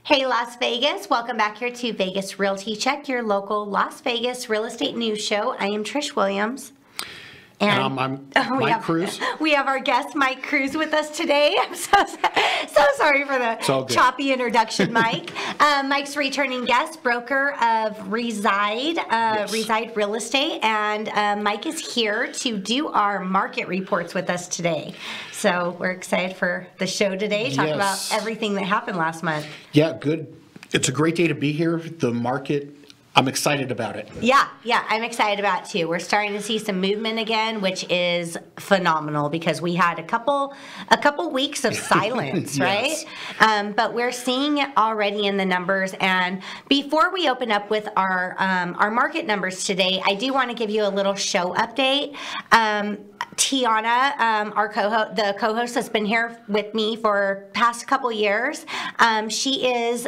Hey Las Vegas, welcome back here to Vegas Realty Check, your local Las Vegas real estate news show. I am Trish Williams. And I'm Mike Cruz. We have our guest, Mike Cruz, with us today. I'm so sorry for the choppy introduction, Mike. Mike's returning guest, broker of Reside Real Estate. And Mike is here to do our market reports with us today. So we're excited for the show today, talk about everything that happened last month. Yeah, good. It's a great day to be here. The market, I'm excited about it. Yeah, I'm excited about it too. We're starting to see some movement again, which is phenomenal because we had a couple weeks of silence, right? But we're seeing it already in the numbers. And before we open up with our market numbers today, I do want to give you a little show update. Tiana, our co-host has been here with me for past couple years. She is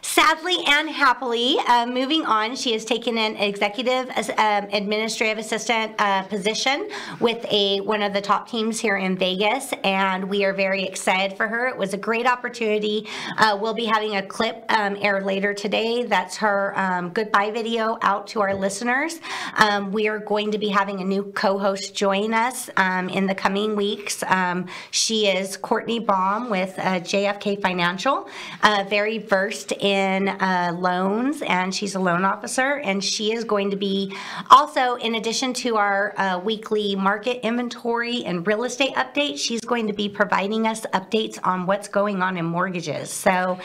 sadly and happily moving on. She has taken an executive administrative assistant position with one of the top teams here in Vegas, and we are very excited for her. It was a great opportunity. We'll be having a clip aired later today. That's her goodbye video out to our listeners. We are going to be having a new co-host join us in the coming weeks. She is Courtney Baum with JFK Financial, very versed in loans, and she's a loan officer, and she is going to be also, in addition to our weekly market inventory and real estate update, she's going to be providing us updates on what's going on in mortgages. So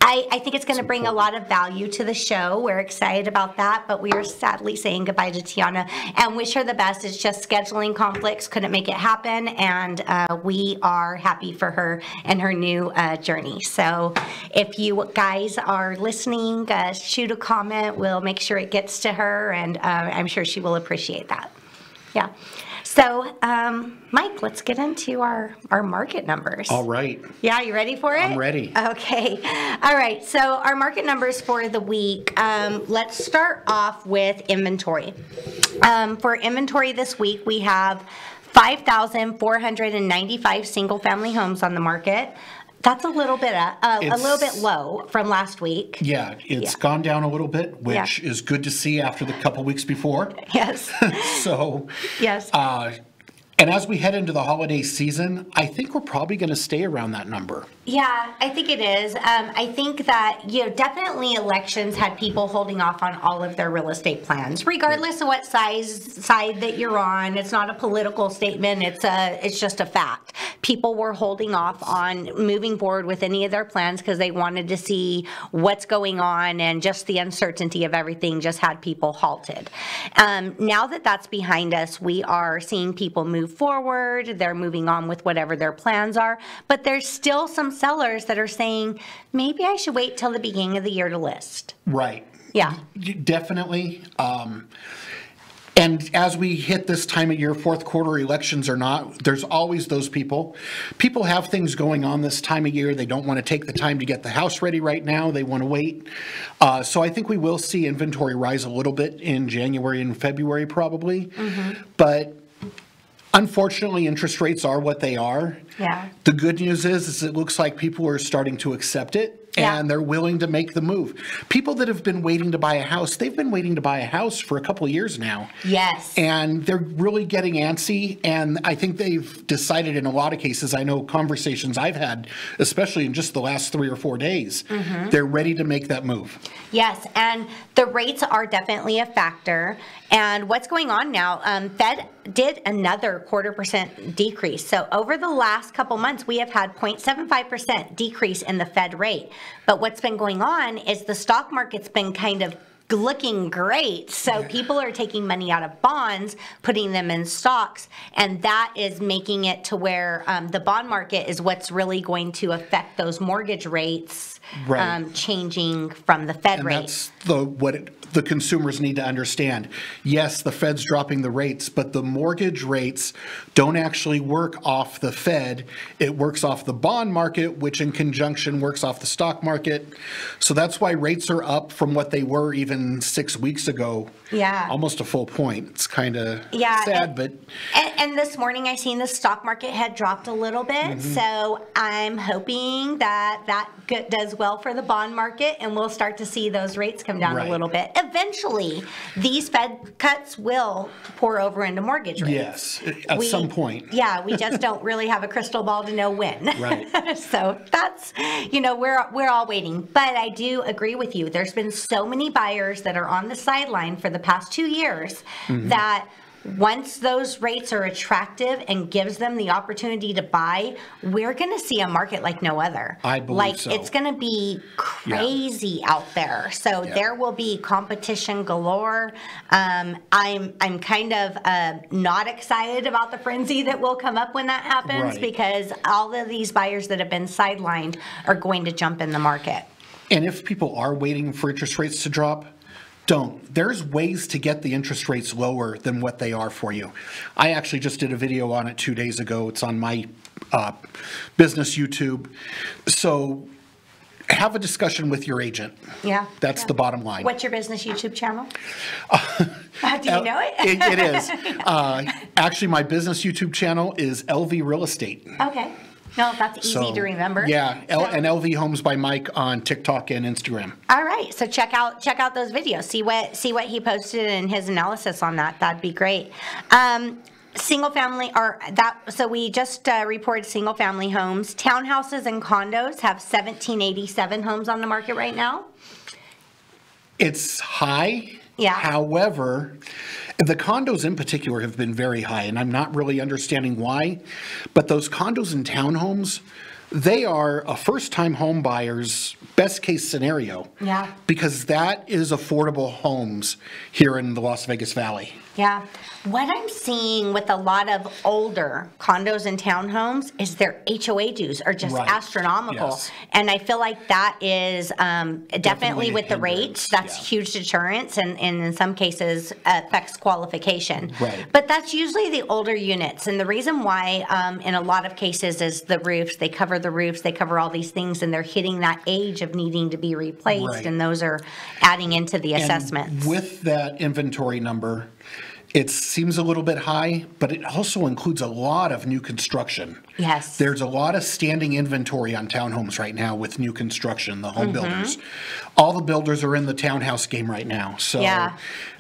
I think it's going to bring a lot of value to the show. We're excited about that, but we are sadly saying goodbye to Tiana and wish her the best. It's just scheduling conflicts, couldn't make it happen, and we are happy for her and her new journey. So if you guys are listening, shoot a comment. We'll make sure it gets to her, and I'm sure she will appreciate that. Yeah. So, Mike, let's get into our market numbers. All right. Yeah, you ready for it? I'm ready. Okay. All right. So our market numbers for the week, let's start off with inventory. For inventory this week, we have 5,495 single-family homes on the market. That's a little bit low from last week. Yeah, it's gone down a little bit, which is good to see after the couple weeks before. Yes. So, yes. And as we head into the holiday season, I think we're probably going to stay around that number. Yeah, I think it is. I think that, definitely elections had people holding off on all of their real estate plans, regardless of what side that you're on. It's not a political statement. It's just a fact. People were holding off on moving forward with any of their plans because they wanted to see what's going on, and just the uncertainty of everything just had people halted. Now that that's behind us, we are seeing people move forward. They're moving on with whatever their plans are, but there's still some sellers that are saying, maybe I should wait till the beginning of the year to list. Right. Yeah. Definitely. And as we hit this time of year, fourth quarter elections or not, there's always those people. People have things going on this time of year. They don't want to take the time to get the house ready right now. They want to wait. So I think we will see inventory rise a little bit in January and February probably. Mm-hmm. But unfortunately, interest rates are what they are. Yeah. The good news is it looks like people are starting to accept it. And they're willing to make the move. People that have been waiting to buy a house, they've been waiting to buy a house for a couple of years now. Yes. And they're really getting antsy. And I think they've decided in a lot of cases, I know conversations I've had, especially in just the last 3 or 4 days, they're ready to make that move. Yes, and the rates are definitely a factor. And what's going on now, Fed did another 0.25% decrease. So over the last couple months, we have had 0.75% decrease in the Fed rate. But what's been going on is the stock market's been kind of looking great. So people are taking money out of bonds, putting them in stocks, and that is making it to where the bond market is what's really going to affect those mortgage rates changing from the Fed rate. That's what the consumers need to understand. Yes, the Fed's dropping the rates, but the mortgage rates don't actually work off the Fed. It works off the bond market, which in conjunction works off the stock market. So that's why rates are up from what they were even even 6 weeks ago. Yeah. Almost a full point. It's kind of Yeah, sad, but... And this morning I seen the stock market had dropped a little bit, so I'm hoping that does well for the bond market, and we'll start to see those rates come down a little bit. Eventually, these Fed cuts will pour over into mortgage rates. Yes, at some point. Yeah, we just don't really have a crystal ball to know when. Right. So that's, we're all waiting. But I do agree with you. There's been so many buyers that are on the sideline for the past 2 years that once those rates are attractive and gives them the opportunity to buy, we're going to see a market like no other. I believe so. It's going to be crazy out there. So there will be competition galore. I'm kind of not excited about the frenzy that will come up when that happens because all of these buyers that have been sidelined are going to jump in the market. And if people are waiting for interest rates to drop, don't. There's ways to get the interest rates lower than what they are for you. I actually just did a video on it 2 days ago. It's on my business YouTube. So have a discussion with your agent. Yeah. That's the bottom line. What's your business YouTube channel? Do you know it? It is. Actually, my business YouTube channel is LV Real Estate. Okay. No, that's easy to remember. Yeah, and LV Homes by Mike on TikTok and Instagram. All right, so check out those videos. See what he posted and his analysis on that. That'd be great. Single family so we just reported single family homes. Townhouses and condos have 1787 homes on the market right now. It's high. Yeah. However, the condos in particular have been very high, and I'm not really understanding why, but those condos and townhomes, they are a first-time home buyer's best-case scenario. Yeah. Because that is affordable homes here in the Las Vegas Valley. Yeah. What I'm seeing with a lot of older condos and townhomes is their HOA dues are just astronomical. Yes. And I feel like that is definitely with the rates, that's huge deterrence and in some cases affects qualification. Right. But that's usually the older units. And the reason why in a lot of cases is the roofs. They cover the roofs, they cover all these things, and they're hitting that age of needing to be replaced. Right. And those are adding into the assessments. With that inventory number, it seems a little bit high, but it also includes a lot of new construction. Yes. There's a lot of standing inventory on townhomes right now with new construction, the home builders. All the builders are in the townhouse game right now. So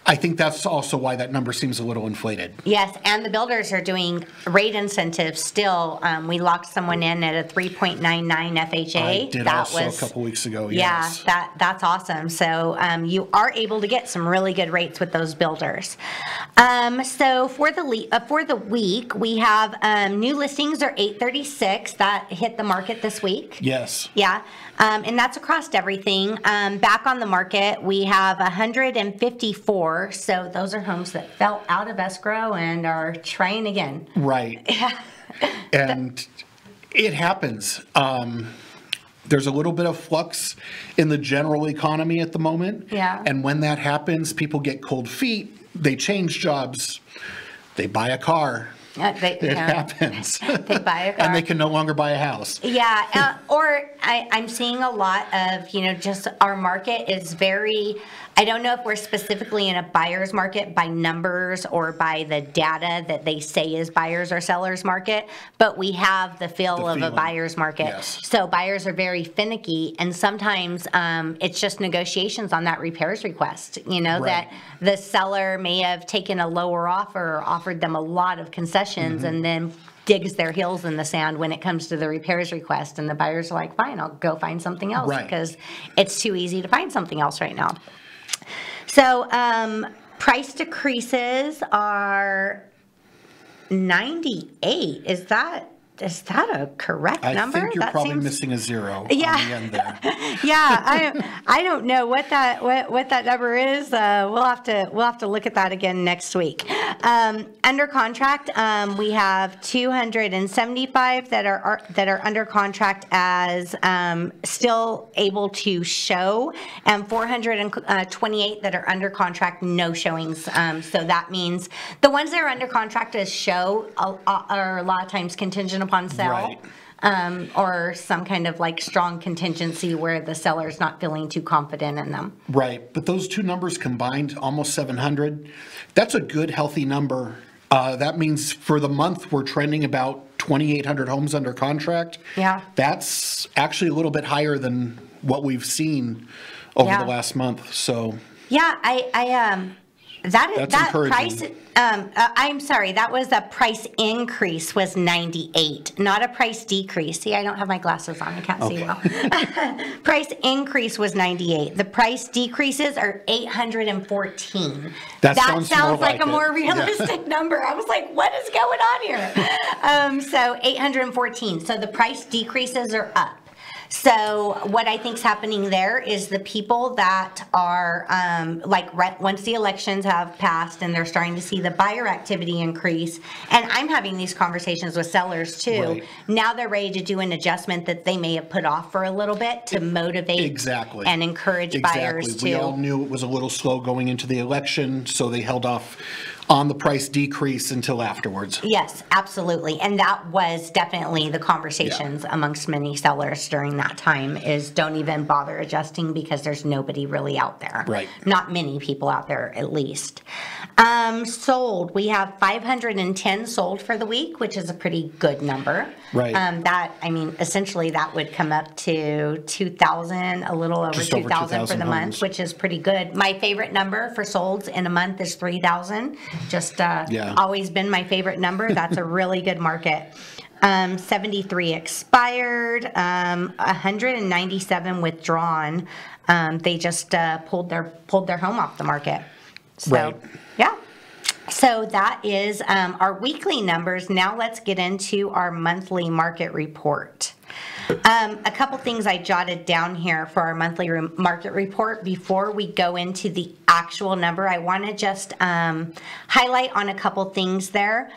I think that's also why that number seems a little inflated. Yes, and the builders are doing rate incentives still. We locked someone in at a 3.99 FHA. I did a couple weeks ago, yes. Yeah, that's awesome. So you are able to get some really good rates with those builders. So for the week, we have new listings are 836 that hit the market this week. Yes. Yeah, and that's across everything. Back on the market, we have 154. So those are homes that fell out of escrow and are trying again. Right. And it happens. There's a little bit of flux in the general economy at the moment. Yeah. And when that happens, people get cold feet. They change jobs. They buy a car. It happens. They buy a car. And they can no longer buy a house. Yeah. Or I'm seeing a lot of, just our market is very, I don't know if we're specifically in a buyer's market by numbers or by the data that they say is buyers or sellers market, but we have the feel of a buyer's market. Yes. So buyers are very finicky, and sometimes it's just negotiations on that repairs request, that the seller may have taken a lower offer or offered them a lot of concessions and then digs their heels in the sand when it comes to the repairs request, and the buyers are like, fine, I'll go find something else because it's too easy to find something else right now. So price decreases are 98. Is that a correct number? I think you're that probably seems... missing a zero on the end there. I don't know what that number is. We'll have to look at that again next week. Under contract, we have 275 that are under contract as still able to show, and 428 that are under contract no showings. So that means the ones that are under contract as show are a lot of times contingent upon sale. Right. or some kind of like strong contingency where the seller's not feeling too confident in them. Right, but those two numbers combined, almost 700, that's a good, healthy number. That means for the month, we're trending about 2,800 homes under contract. Yeah. That's actually a little bit higher than what we've seen over the last month, so. Yeah, That's that encouraging. price, I'm sorry, that was a price increase was 98, not a price decrease. See, I don't have my glasses on, I can't see well. Price increase was 98. The price decreases are 814. That sounds more like a it. more realistic number. I was like, what is going on here? So 814. So the price decreases are up. So what I think is happening there is the people that are once the elections have passed and they're starting to see the buyer activity increase, and I'm having these conversations with sellers too. Right. Now they're ready to do an adjustment that they may have put off for a little bit to motivate and encourage buyers to. We all knew it was a little slow going into the election, so they held off on the price decrease until afterwards. Yes, absolutely. And that was definitely the conversations amongst many sellers during that time is don't even bother adjusting because there's nobody really out there. Right. Not many people out there, at least. Sold. We have 510 sold for the week, which is a pretty good number. Right. Essentially that would come up to 2,000, a little over 2,000 for the month, which is pretty good. My favorite number for solds in a month is 3,000. Just always been my favorite number. That's a really good market. 73 expired, 197 withdrawn. They just pulled their home off the market. So, So that is our weekly numbers. Now let's get into our monthly market report. A couple things I jotted down here for our monthly market report before we go into the actual number. I want to just highlight on a couple things there.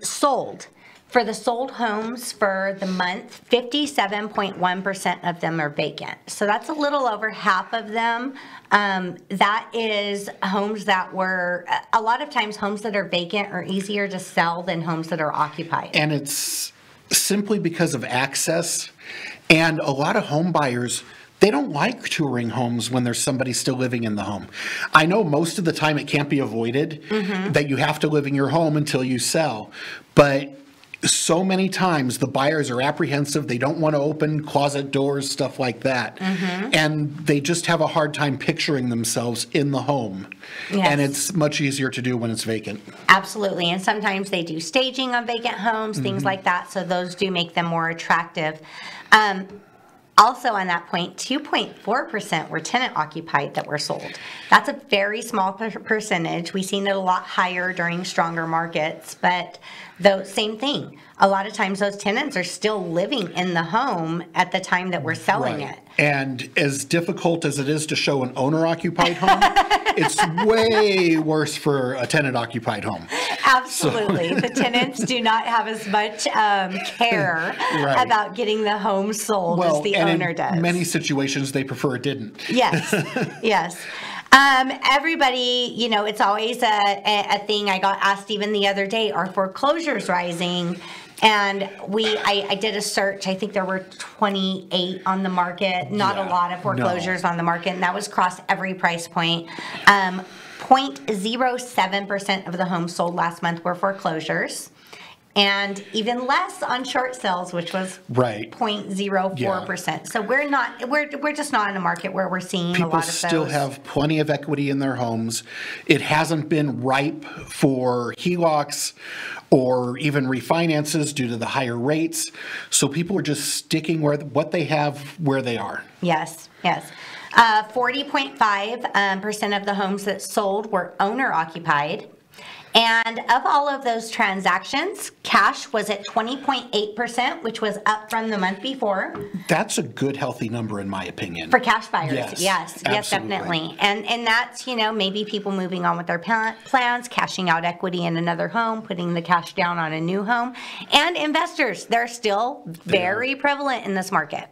Sold. For the sold homes for the month, 57.1% of them are vacant. So that's a little over half of them. That is homes that were, a lot of times homes that are vacant are easier to sell than homes that are occupied. And it's simply because of access. And a lot of home buyers, they don't like touring homes when there's somebody still living in the home. I know most of the time it can't be avoided that you have to live in your home until you sell. But so many times the buyers are apprehensive. They don't want to open closet doors, stuff like that. And they just have a hard time picturing themselves in the home. Yes. And it's much easier to do when it's vacant. Absolutely. And sometimes they do staging on vacant homes, things like that. So those do make them more attractive. Also on that point, 2.4% were tenant occupied that were sold. That's a very small percentage. We've seen it a lot higher during stronger markets, but the same thing. A lot of times those tenants are still living in the home at the time that we're selling it. And as difficult as it is to show an owner-occupied home, it's way worse for a tenant-occupied home. Absolutely. The tenants do not have as much care about getting the home sold as the owner does. In many situations, they prefer it didn't. Yes, yes. Everybody, it's always a thing. I got asked even the other day, are foreclosures rising? And I did a search. I think there were 28 on the market, not a lot of foreclosures on the market, and that was across every price point. 0.07% of the homes sold last month were foreclosures. And even less on short sales, which was 0.04%. So we're just not in a market where we're seeing a lot of those. People still have plenty of equity in their homes. It hasn't been ripe for HELOCs or even refinances due to the higher rates. So people are just sticking what they have where they are. Yes, yes. 40.5% of the homes that sold were owner occupied. And of all of those transactions, cash was at 20.8%, which was up from the month before. That's a good, healthy number, in my opinion. For cash buyers, yes, definitely. And that's, maybe people moving on with their plans, cashing out equity in another home, putting the cash down on a new home. And investors, they're still very prevalent in this market.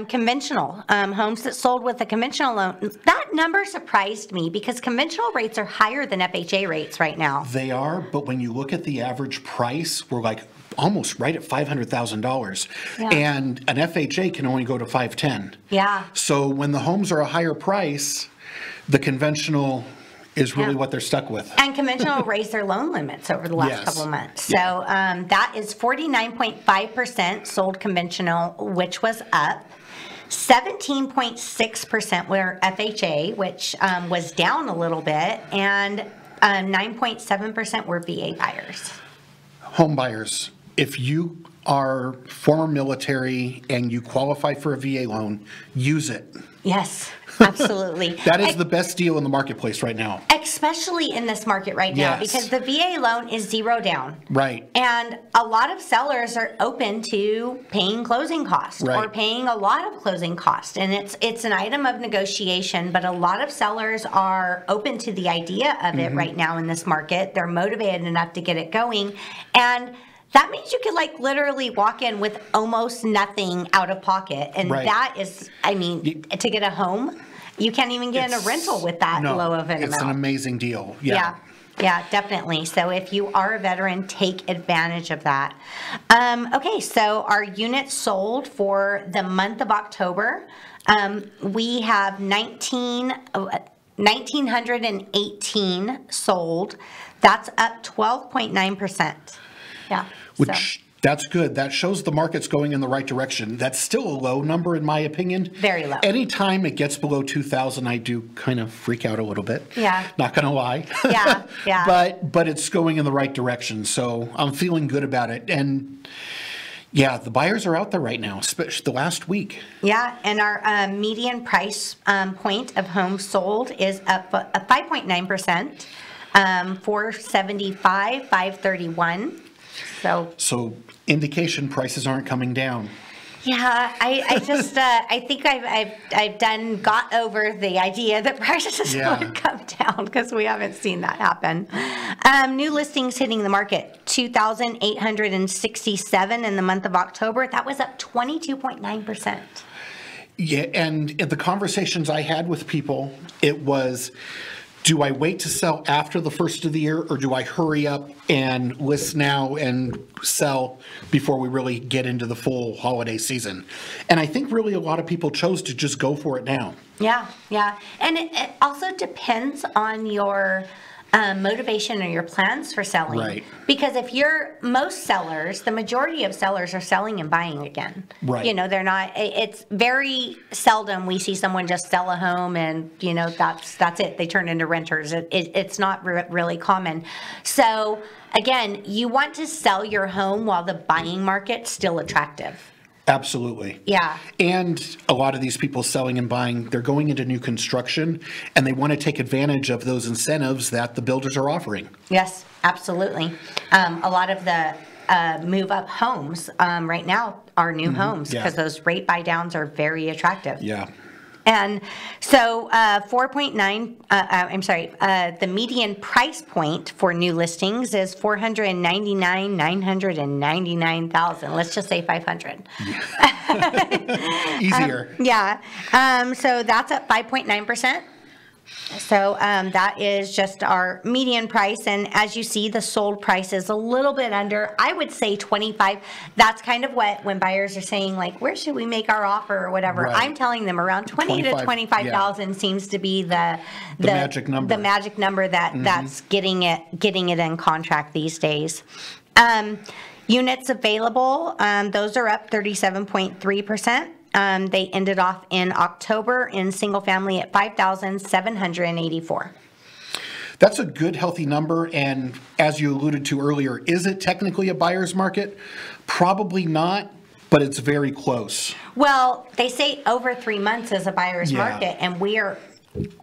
Conventional homes that sold with a conventional loan, that number surprised me because conventional rates are higher than FHA rates right now. They are, but when you look at the average price, we're like, almost right at $500,000. Yeah. And an FHA can only go to 510. Yeah. So when the homes are a higher price, the conventional is really what they're stuck with. And conventional raised their loan limits over the last couple of months. So that is 49.5% sold conventional, which was up. 17.6% were FHA, which was down a little bit, and 9.7% were VA buyers. Home buyers, if you are former military and you qualify for a VA loan, use it. Yes, absolutely. That is the best deal in the marketplace right now. Especially in this market right now, because the VA loan is zero down. Right. And a lot of sellers are open to paying closing costs or paying a lot of closing costs. And it's an item of negotiation, but a lot of sellers are open to the idea of it right now in this market. They're motivated enough to get it going. And that means you could like literally walk in with almost nothing out of pocket. And that is, I mean, to get a home, you can't even get in a rental with that low of an amount. It's an amazing deal. Yeah, definitely. So if you are a veteran, take advantage of that. Okay, so our units sold for the month of October, we have 1,918 sold. That's up 12.9%. Yeah. Which, that's good. That shows the market's going in the right direction. That's still a low number in my opinion. Very low. Anytime it gets below 2,000, I do kind of freak out a little bit. Yeah. Not going to lie. Yeah. But it's going in the right direction, so I'm feeling good about it. And yeah, the buyers are out there right now, especially the last week. Yeah, and our median price point of homes sold is up 5.9%, 475, 531. So indication prices aren't coming down. Yeah, I just I think I've got over the idea that prices would come down because we haven't seen that happen. New listings hitting the market, 2,867 in the month of October. That was up 22.9%. Yeah, and the conversations I had with people, it was, do I wait to sell after the first of the year, or do I hurry up and list now and sell before we really get into the full holiday season? And I think really a lot of people chose to just go for it now. Yeah. And it also depends on your motivation or your plans for selling. Right. Because if most sellers, the majority of sellers are selling and buying again. Right. You know, they're not, it's very seldom we see someone just sell a home and, you know, that's it. They turn into renters. It's not really common. So again, you want to sell your home while the buying market's still attractive. Absolutely. Yeah. And a lot of these people selling and buying, they're going into new construction and they want to take advantage of those incentives that the builders are offering. Yes, absolutely. A lot of the move up homes right now are new homes because those rate buy downs are very attractive. Yeah. And so 4.9, the median price point for new listings is $499,999,000. Let's just say 500. Easier. So that's up 5.9%. So that is just our median price, and as you see, the sold price is a little bit under, I would say 25. That's kind of what, when buyers are saying like, where should we make our offer or whatever, right. I'm telling them around 20 to 25,000 seems to be the magic number. The magic number that's getting it in contract these days. Units available, those are up 37.3%. They ended off in October in single family at 5,784. That's a good, healthy number. And as you alluded to earlier, is it technically a buyer's market? Probably not, but it's very close. Well, they say over 3 months is a buyer's market, and we are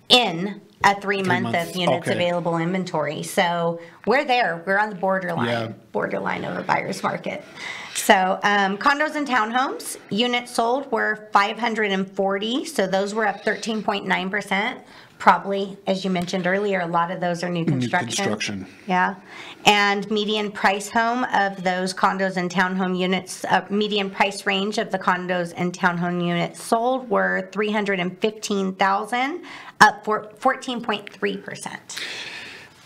in a 3 month of units available inventory. So we're there. We're on the borderline of a buyer's market. So condos and townhomes, units sold were 540. So those were up 13.9%. Probably, as you mentioned earlier, a lot of those are new construction. Yeah. And median price home of those condos and townhome units, median price range of the condos and townhome units sold were $315,000, up 14.3%.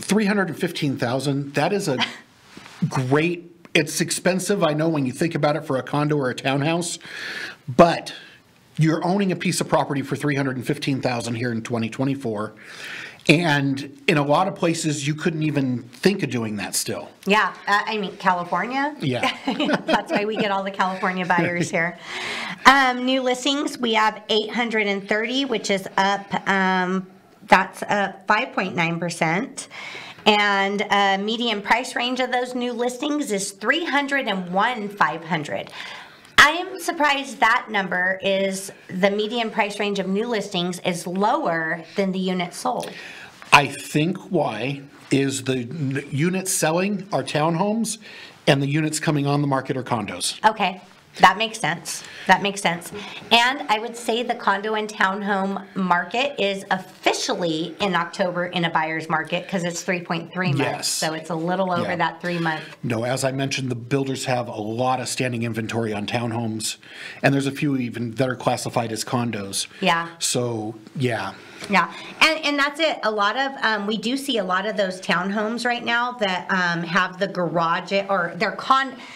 $315,000, that is a great it's expensive, I know, when you think about it for a condo or a townhouse, but you're owning a piece of property for $315,000 here in 2024. And in a lot of places, you couldn't even think of doing that still. Yeah, I mean, California. Yeah. That's why we get all the California buyers here. New listings, we have 830, which is up, that's up 5.9%. And median price range of those new listings is $301,500. I am surprised that number is, the median price range of new listings is lower than the units sold. I think why is the units selling are townhomes and the units coming on the market are condos. Okay, that makes sense. That makes sense. And I would say the condo and townhome market is officially in October in a buyer's market because it's 3.3 months. Yes. So it's a little over that 3 month. No, as I mentioned, the builders have a lot of standing inventory on townhomes, and there's a few even that are classified as condos. Yeah. So, yeah. Yeah, and that's it. A lot of, we do see a lot of those townhomes right now that have the garage, or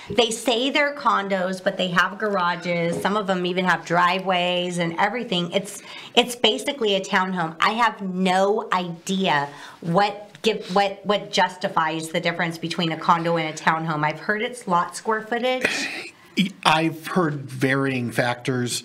they say they're condos, but they have garages. Some of them even have driveways and everything. It's basically a townhome. I have no idea what justifies the difference between a condo and a townhome. I've heard it's lot square footage. I've heard varying factors.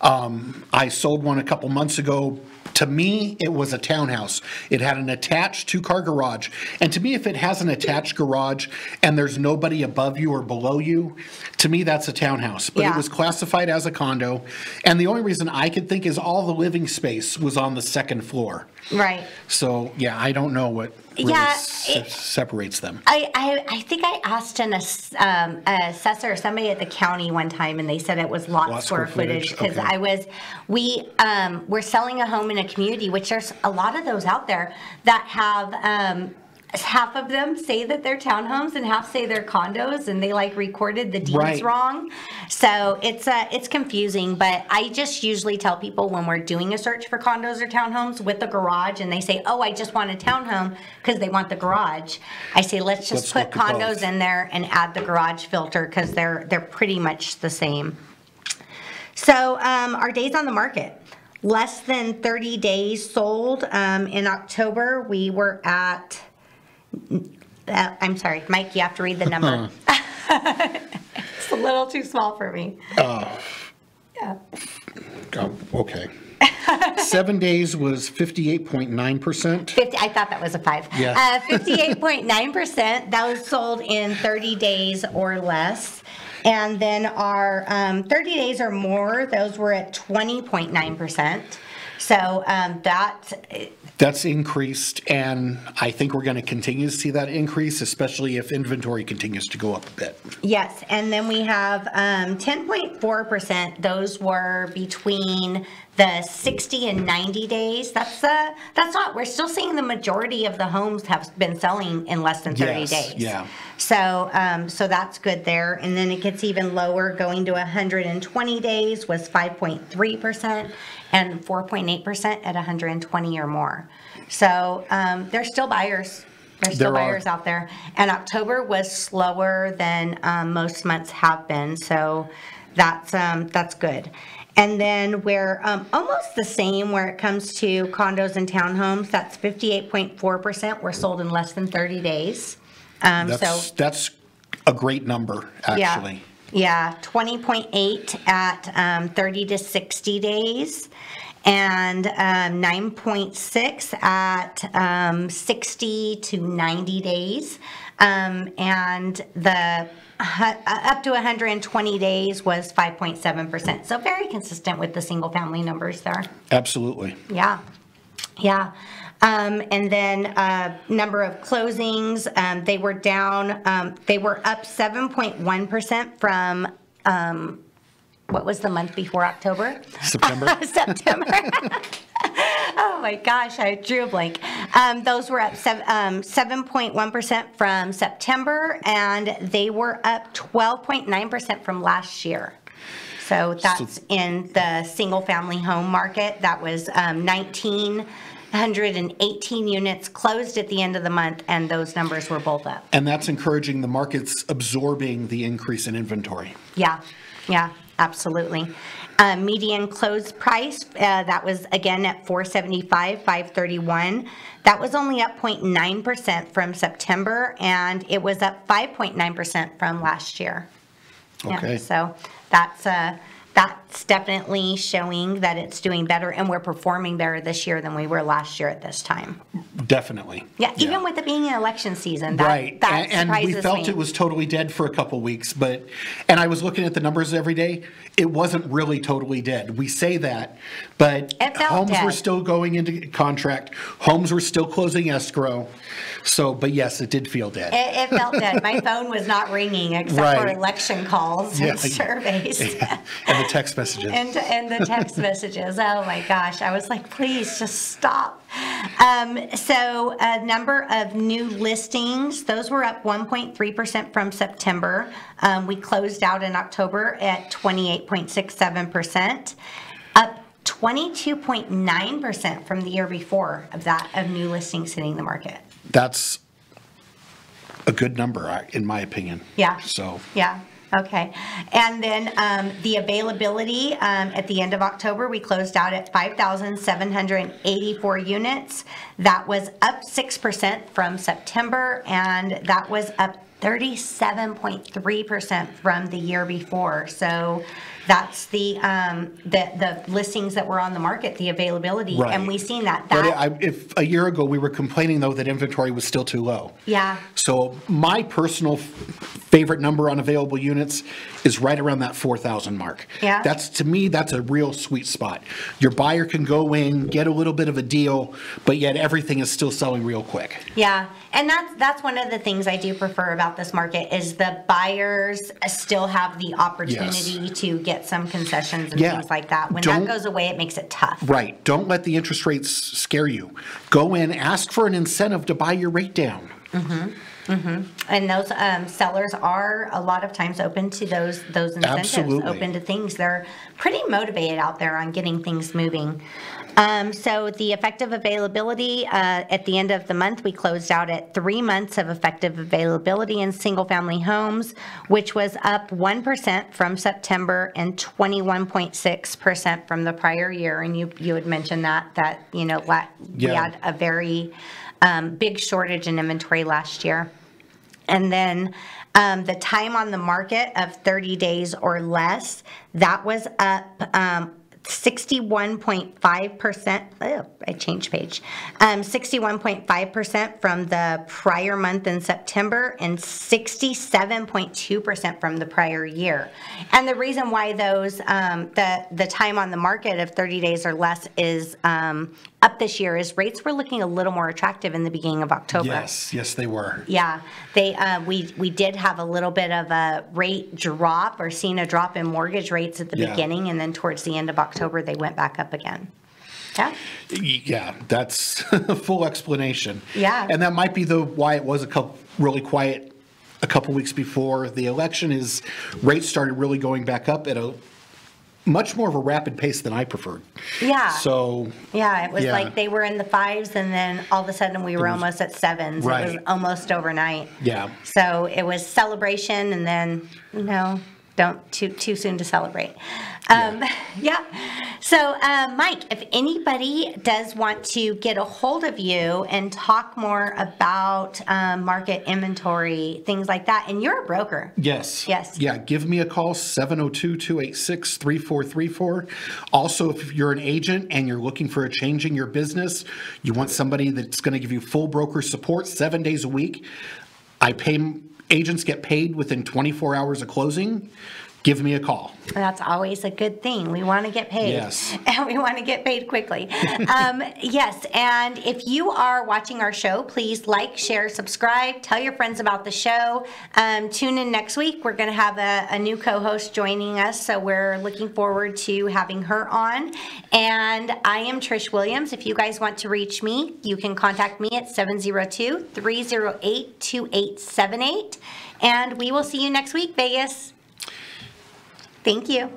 I sold one a couple months ago. To me, it was a townhouse. It had an attached two-car garage. And to me, if it has an attached garage and there's nobody above you or below you, to me, that's a townhouse. But it was classified as a condo. And the only reason I could think is all the living space was on the second floor. Right. So, yeah, I don't know what really separates them. I think I asked an assessor or somebody at the county one time, and they said it was lot square footage because we're selling a home in a community, which there's a lot of those out there that have half of them say that they're townhomes and half say they're condos, and they recorded the deeds wrong. So it's confusing, but I just usually tell people when we're doing a search for condos or townhomes with the garage, and they say, oh, I just want a townhome because they want the garage. I say, let's just put condos in there and add the garage filter because they're pretty much the same. So our days on the market, less than 30 days sold. In October, we were at, I'm sorry, Mike, you have to read the number. It's a little too small for me. Okay. 7 days was 58.9%. I thought that was a 5. Yeah. 58.9%. That was sold in 30 days or less. And then our 30 days or more, those were at 20.9%. So that's increased, and I think we're going to continue to see that increase, especially if inventory continues to go up a bit. Yes, and then we have 10.4%. Those were between the 60 and 90 days. That's not. We're still seeing the majority of the homes have been selling in less than 30 days. Yeah. So that's good there. And then it gets even lower, going to 120 days was 5.3%, and 4.8% at 120 or more. So there's still buyers. There's still buyers out there. And October was slower than most months have been. So that's good. And then we're almost the same where it comes to condos and townhomes. That's 58.4% were sold in less than 30 days. That's a great number, actually. Yeah, 20.8 at 30 to 60 days, and 9.6 at 60 to 90 days, and the up to 120 days was 5.7%. So very consistent with the single family numbers there. Absolutely. Yeah. And then number of closings, they were down, they were up 7.1% from, what was the month before October? September. September. Oh my gosh, I drew a blank. Those were up 7.1% from September, and they were up 12.9% from last year. So that's in the single family home market. That was 19 118 units closed at the end of the month, and those numbers were both up. And that's encouraging. The market's absorbing the increase in inventory. Yeah, absolutely. Median close price, that was again at $475,531. That was only up 0.9% from September, and it was up 5.9% from last year. Okay. Yeah, so that's definitely showing that it's doing better, and we're performing better this year than we were last year at this time. Definitely. Yeah, even with it being an election season, that and we surprises felt me. it was totally dead for a couple weeks, and I was looking at the numbers every day. It wasn't really totally dead. We say that, but homes were still going into contract. Homes were still closing escrow. So, but yes, it did feel dead. It felt dead. My phone was not ringing except for election calls and surveys. Yeah. And the text messages. And the text messages. Oh my gosh. I was like, please just stop. So a number of new listings, those were up 1.3% from September. We closed out in October at 28.67%, up 22.9% from the year before of new listings hitting the market. That's a good number, in my opinion. Yeah. So. Yeah. Okay. And then the availability at the end of October, we closed out at 5,784 units. That was up 6% from September, and that was up 37.3% from the year before. So that's the listings that were on the market, the availability, and we've seen that. If a year ago we were complaining though that inventory was still too low. Yeah. So my personal favorite number on available units is right around that 4,000 mark. Yeah. To me, that's a real sweet spot. Your buyer can go in, get a little bit of a deal, but yet everything is still selling real quick. Yeah. And that's one of the things I do prefer about this market is the buyers still have the opportunity to get some concessions and things like that. When that goes away, it makes it tough. Right. Don't let the interest rates scare you. Go in, ask for an incentive to buy your rate down. Mm-hmm. Mm-hmm. And those sellers are a lot of times open to those incentives, open to things. They're pretty motivated out there on getting things moving. So the effective availability at the end of the month, we closed out at 3 months of effective availability in single-family homes, which was up 1% from September and 21.6% from the prior year. And you had mentioned that we had a very big shortage in inventory last year. And then the time on the market of 30 days or less, that was up 61.5%. Oh, I changed page. 61.5% from the prior month in September and 67.2% from the prior year. And the reason why those the time on the market of 30 days or less is up this year is rates were looking a little more attractive in the beginning of October. Yes, they were. Yeah, we did have a little bit of a rate drop or seen a drop in mortgage rates at the beginning, and then towards the end of October they went back up again. Yeah, that's a full explanation. Yeah, and that might be why it was really quiet a couple weeks before the election. Is rates started really going back up at a much more of a rapid pace than I preferred. Yeah. So. Yeah, it was like they were in the 5s, and then all of a sudden we were almost at 7s. Right. It was almost overnight. Yeah. So it was celebration, and then don't too soon to celebrate. So, Mike, if anybody does want to get a hold of you and talk more about market inventory, things like that, and you're a broker. Yes. Yes. Yeah, give me a call, 702-286-3434. Also, if you're an agent and you're looking for a change in your business, you want somebody that's going to give you full broker support 7 days a week. Agents get paid within 24 hours of closing. Give me a call. That's always a good thing. We want to get paid. Yes. And we want to get paid quickly. Yes. And if you are watching our show, please like, share, subscribe, tell your friends about the show. Tune in next week. We're going to have a new co-host joining us. So we're looking forward to having her on. And I am Trish Williams. If you guys want to reach me, you can contact me at 702-308-2878. And we will see you next week, Vegas. Thank you.